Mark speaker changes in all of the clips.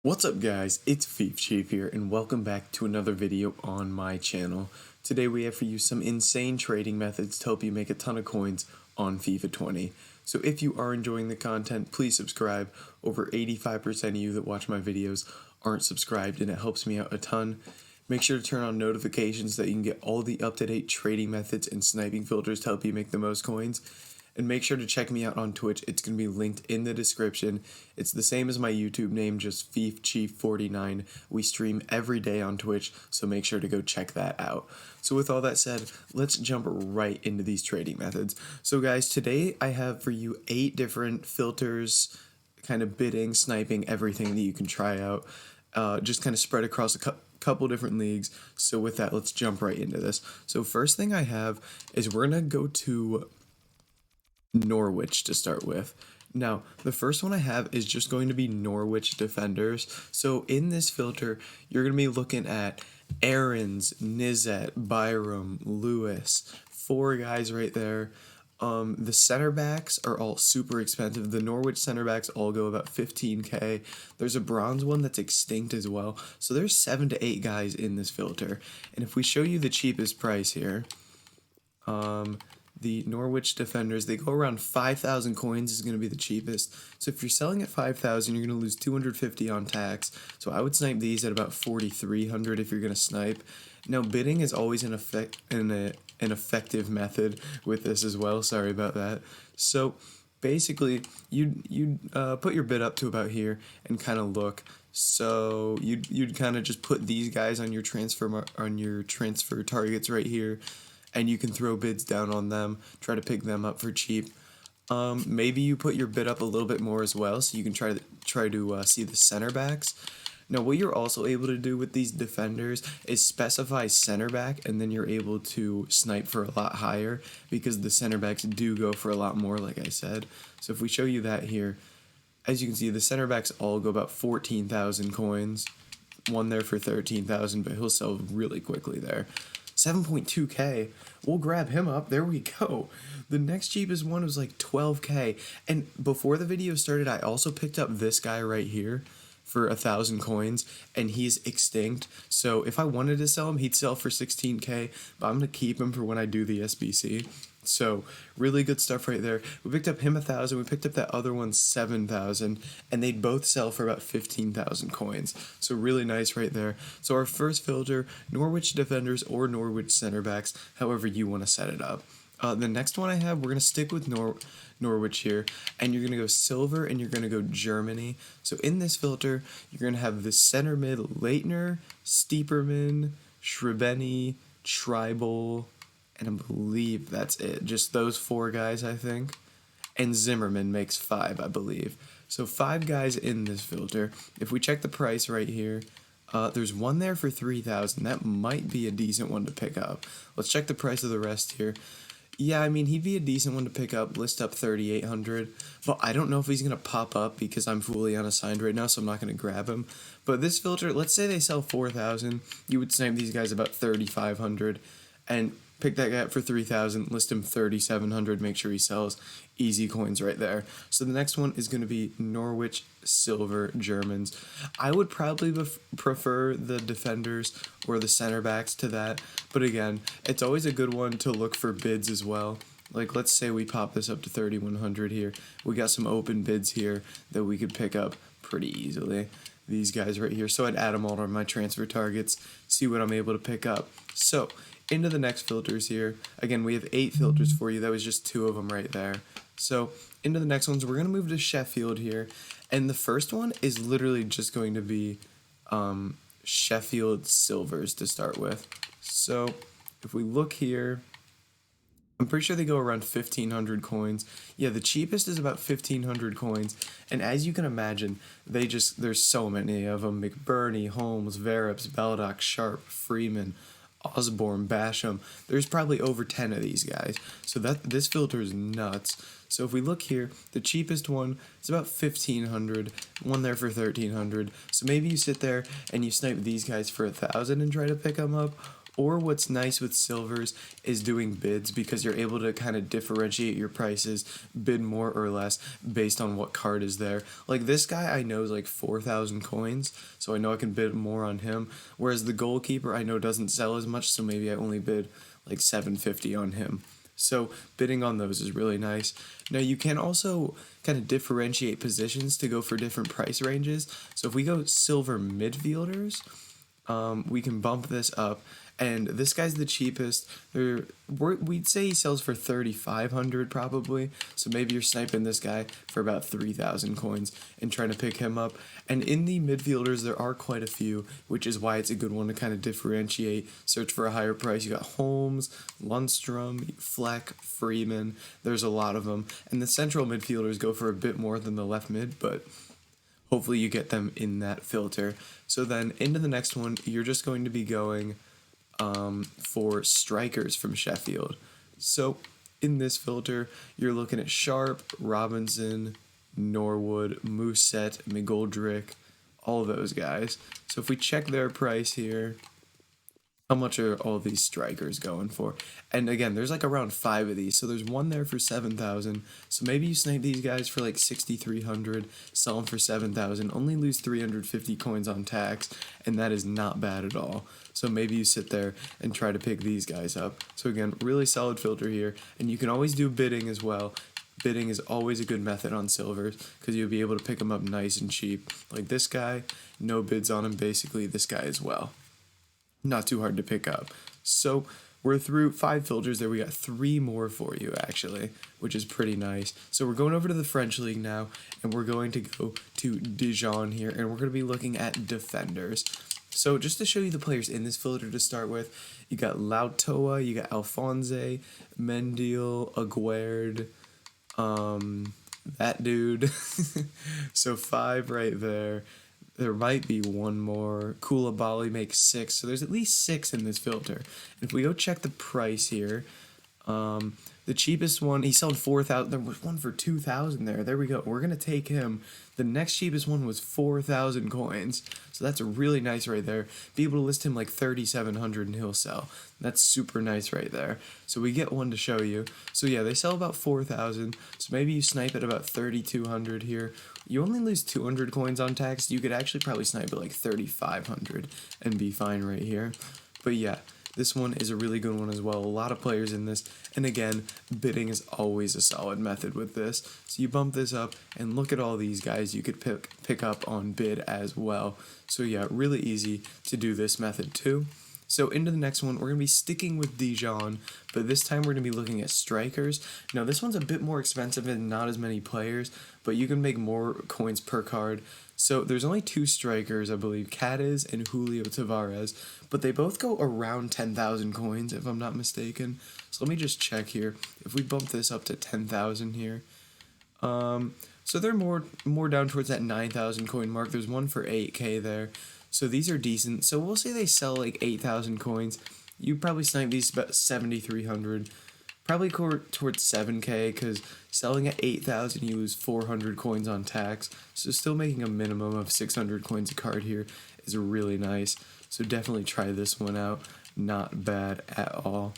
Speaker 1: What's up guys, it's Fifa here and welcome back to another video on my channel. Today we have for you some insane trading methods to help you make a ton of coins on FIFA 20. So if you are enjoying the content, please subscribe. Over 85% of you that watch my videos aren't subscribed and it helps me out a ton. Make sure to turn on notifications so that you can get all the up-to-date trading methods and sniping filters to help you make the most coins. And make sure to check me out on Twitch. It's going to be linked in the description. It's the same as my YouTube name, just FifChief49. We stream every day on Twitch, so make sure to go check that out. So with all that said, let's jump right into these trading methods. So guys, today I have for you 8 different filters, kind of bidding, sniping, everything that you can try out. Just kind of spread across a couple different leagues. So with that, let's jump right into this. So first thing I have is we're going to go to Norwich to start with. Now, the first one I have is just going to be Norwich Defenders. So in this filter, you're going to be looking at Aarons, Nizet, Byram, Lewis, 4 guys right there. The center backs are all super expensive. The Norwich center backs all go about 15k. There's a bronze one that's extinct as well. So there's 7 to 8 guys in this filter. And if we show you the cheapest price here, the Norwich Defenders, they go around 5,000 coins is going to be the cheapest. So if you're selling at 5,000, you're going to lose 250 on tax. So I would snipe these at about 4,300 if you're going to snipe. Now bidding is always an effective method with this as well. Sorry about that. So basically, you'd put your bid up to about here and kind of look. So you'd kind of just put these guys on your transfer targets right here. And you can throw bids down on them, try to pick them up for cheap. Maybe you put your bid up a little bit more as well, so you can try to see the center backs. Now, what you're also able to do with these defenders is specify center back, and then you're able to snipe for a lot higher because the center backs do go for a lot more, like I said. So if we show you that here, as you can see, the center backs all go about 14,000 coins. One there for 13,000, but he'll sell really quickly there. 7.2k, we'll grab him up. There we go. The next cheapest one was like 12k. And before the video started, I also picked up this guy right here for 1,000 coins, and he's extinct. So if I wanted to sell him, he'd sell for 16k, but I'm gonna keep him for when I do the SBC. So really good stuff right there. We picked up him 1,000, we picked up that other one 7,000, and they'd both sell for about 15,000 coins. So really nice right there. So our first filter, Norwich Defenders or Norwich center backs, however you want to set it up. The next one I have, we're going to stick with Norwich here, and you're going to go silver and you're going to go Germany. So in this filter, you're going to have the center mid Leitner, Steeperman, Shribeni, Tribal, and I believe that's it. Just those 4 guys, I think. And Zimmerman makes 5, I believe. So 5 guys in this filter. If we check the price right here, there's one there for 3,000. That might be a decent one to pick up. Let's check the price of the rest here. Yeah, I mean, he'd be a decent one to pick up, list up 3,800, but I don't know if he's going to pop up because I'm fully unassigned right now, so I'm not going to grab him. But this filter, let's say they sell 4,000, you would snipe these guys about 3,500, and pick that guy up for 3,000, list him 3,700, make sure he sells. Easy coins right there. So the next one is going to be Norwich Silver Germans. I would probably prefer the defenders or the center backs to that, but again, it's always a good one to look for bids as well. Like, let's say we pop this up to 3,100 here. We got some open bids here that we could pick up pretty easily. These guys right here. So I'd add them all to my transfer targets, see what I'm able to pick up. So into the next filters here. Again, we have 8 filters for you. That was just 2 of them right there. So into the next ones, we're going to move to Sheffield here. And the first one is literally just going to be Sheffield Silvers to start with. So if we look here, I'm pretty sure they go around 1,500 coins. Yeah, the cheapest is about 1,500 coins. And as you can imagine, there's so many of them. McBurney, Holmes, Verrips, Baldock, Sharp, Freeman, Osborne, Basham. There's probably over 10 of these guys. So this filter is nuts. So if we look here, the cheapest one is about 1,500, one there for 1,300. So maybe you sit there and you snipe these guys for 1,000 and try to pick them up, Or what's nice with silvers is doing bids, because you're able to kind of differentiate your prices, bid more or less based on what card is there. Like this guy I know is like 4,000 coins, so I know I can bid more on him. Whereas the goalkeeper I know doesn't sell as much, so maybe I only bid like 750 on him. So bidding on those is really nice. Now you can also kind of differentiate positions to go for different price ranges. So if we go silver midfielders, we can bump this up, and this guy's the cheapest. We'd say he sells for 3,500 probably, so maybe you're sniping this guy for about 3,000 coins and trying to pick him up. And in the midfielders there are quite a few, which is why it's a good one to kind of differentiate, search for a higher price. You got Holmes, Lundstrom, Fleck, Freeman, there's a lot of them. And the central midfielders go for a bit more than the left mid, but hopefully you get them in that filter. So then into the next one, you're just going to be going for strikers from Sheffield. So in this filter, you're looking at Sharp, Robinson, Norwood, Mousset, McGoldrick, all those guys. So if we check their price here, how much are all these strikers going for? And again, there's like around 5 of these, so there's one there for 7,000. So maybe you snipe these guys for like 6,300, sell them for 7,000, only lose 350 coins on tax, and that is not bad at all. So maybe you sit there and try to pick these guys up. So again, really solid filter here, and you can always do bidding as well. Bidding is always a good method on silvers, because you'll be able to pick them up nice and cheap. Like this guy, no bids on him basically, this guy as well. Not too hard to pick up. So we're through 5 filters there. We got 3 more for you actually, which is pretty nice. So we're going over to the French league now, and we're going to go to Dijon here, and we're going to be looking at defenders. So just to show you the players in this filter to start with, you got Lautoa, you got Alphonse, Mendiel, Aguerd, that dude. So 5 right there. There might be one more. Koulibaly makes 6, so there's at least 6 in this filter. If we go check the price here, the cheapest one, he sold 4,000. There was one for 2,000 there. There we go. We're gonna take him. The next cheapest one was 4,000 coins, so that's really nice right there. Be able to list him like 3,700 and he'll sell. That's super nice right there. So we get one to show you. So yeah, they sell about 4,000. So maybe you snipe at about 3,200 here. You only lose 200 coins on tax. You could actually probably snipe at like 3,500 and be fine right here. But yeah, this one is a really good one as well. A lot of players in this. And again, bidding is always a solid method with this. So you bump this up and look at all these guys you could pick up on bid as well. So yeah, really easy to do this method too. So into the next one, we're going to be sticking with Dijon, but this time we're going to be looking at strikers. Now this one's a bit more expensive and not as many players, but you can make more coins per card. So there's only 2 strikers, I believe, Cadiz and Julio Tavares, but they both go around 10,000 coins if I'm not mistaken. So let me just check here. If we bump this up to 10,000 here, so they're more down towards that 9,000 coin mark. There's one for 8k there. So these are decent. So we'll say they sell like 8,000 coins. You probably snipe these about 7,300. Probably towards 7k, because selling at 8,000 you lose 400 coins on tax. So still making a minimum of 600 coins a card here is really nice. So definitely try this one out. Not bad at all.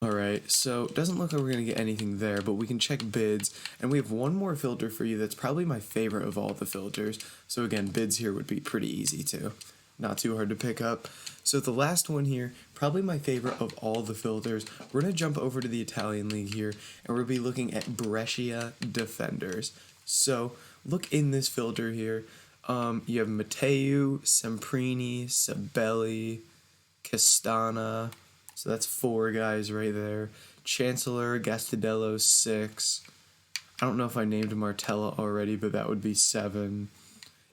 Speaker 1: Alright, so doesn't look like we're going to get anything there, but we can check bids, and we have one more filter for you that's probably my favorite of all the filters. So again, bids here would be pretty easy too. Not too hard to pick up. So the last one here, probably my favorite of all the filters, we're going to jump over to the Italian league here, and we'll be looking at Brescia Defenders. So look in this filter here, you have Matteo, Semprini, Sabelli, Castana. So that's 4 guys right there. Chancellor, Gastidello, 6. I don't know if I named Martella already, but that would be 7.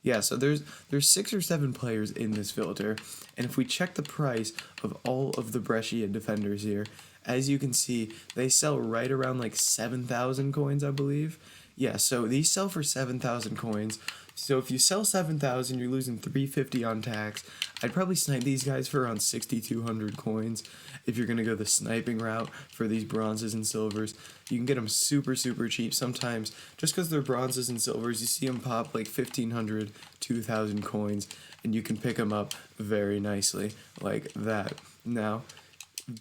Speaker 1: Yeah, so there's 6 or 7 players in this filter. And if we check the price of all of the Brescia defenders here, as you can see, they sell right around like 7,000 coins, I believe. Yeah, so these sell for 7,000 coins. So if you sell 7,000, you're losing 350 on tax. I'd probably snipe these guys for around 6,200 coins. If you're gonna go the sniping route for these bronzes and silvers, you can get them super cheap. Sometimes just because they're bronzes and silvers, you see them pop like 1,500, 2,000 coins, and you can pick them up very nicely like that. Now,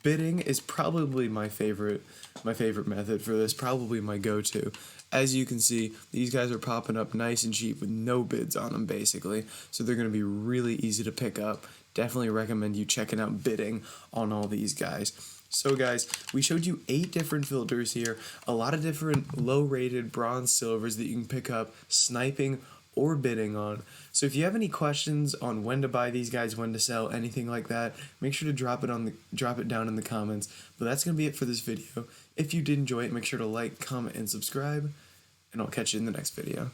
Speaker 1: bidding is probably my favorite method for this, probably my go-to. As you can see, these guys are popping up nice and cheap with no bids on them basically, so they're going to be really easy to pick up. Definitely recommend you checking out bidding on all these guys. So guys, we showed you 8 different filters here, a lot of different low rated bronze silvers that you can pick up sniping or bidding on. So if you have any questions on when to buy these guys, when to sell, anything like that, make sure to drop it down in the comments. But that's gonna be it for this video. If you did enjoy it, make sure to like, comment, and subscribe, and I'll catch you in the next video.